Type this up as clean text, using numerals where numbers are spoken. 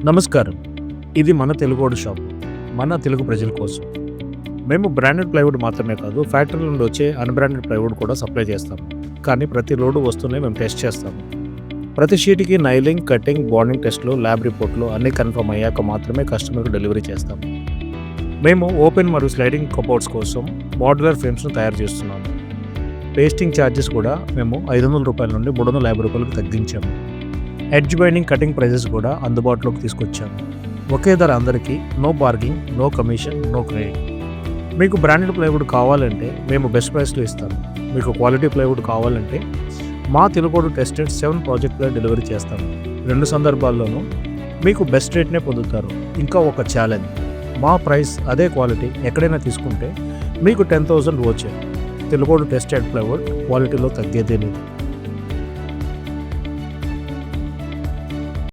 నమస్కారం. ఇది మన తెలుగోడు షాప్. మన తెలుగు ప్రజల కోసం. మేము బ్రాండెడ్ ప్లైవుడ్ మాత్రమే కాదు, ఫ్యాక్టరీ నుండి వచ్చే అన్‌బ్రాండెడ్ ప్లైవుడ్ కూడా సప్లై చేస్తాము. కానీ ప్రతి లోడు వస్తూనే మేము టెస్ట్ చేస్తాము. ప్రతి షీట్‌కి నైలింగ్, కటింగ్, బాండింగ్ టెస్ట్‌లు, ల్యాబ్ రిపోర్ట్‌లు అన్నీ కన్ఫర్మ్ అయ్యాక మాత్రమే కస్టమర్‌కి డెలివరీ చేస్తాము. మేము ఓపెన్ మరియు స్లైడింగ్ కబోర్డ్స్ కోసం మోడ్యులర్ ఫ్రేమ్స్‌ను తయారు చేస్తున్నాము. పేస్టింగ్ ఛార్జెస్ కూడా మేము రూ. 500 నుండి రూ. 350కి తగ్గించాము. ఎడ్జ్ బైండింగ్, కటింగ్ ప్రైజెస్ కూడా అందుబాటులోకి తీసుకొచ్చాము. ఒకే ధర అందరికీ, no bargaining, no commission, no credit. మీకు బ్రాండెడ్ ప్లైవుడ్ కావాలంటే మేము బెస్ట్ ప్రైస్లో ఇస్తాము. మీకు క్వాలిటీ ప్లైవుడ్ కావాలంటే మా తెలుగోడు టెస్టెడ్ 7 ప్రాజెక్టులో డెలివరీ చేస్తాము. 2 సందర్భాల్లోనూ మీకు బెస్ట్ రేట్నే పొందుతారు. ఇంకా ఒక ఛాలెంజ్, మా ప్రైస్ అదే క్వాలిటీ ఎక్కడైనా తీసుకుంటే మీకు 10,000 వచ్చాయి. తెలుగోడు టెస్టెడ్ ప్లైవుడ్ క్వాలిటీలో తగ్గేదే లేదు.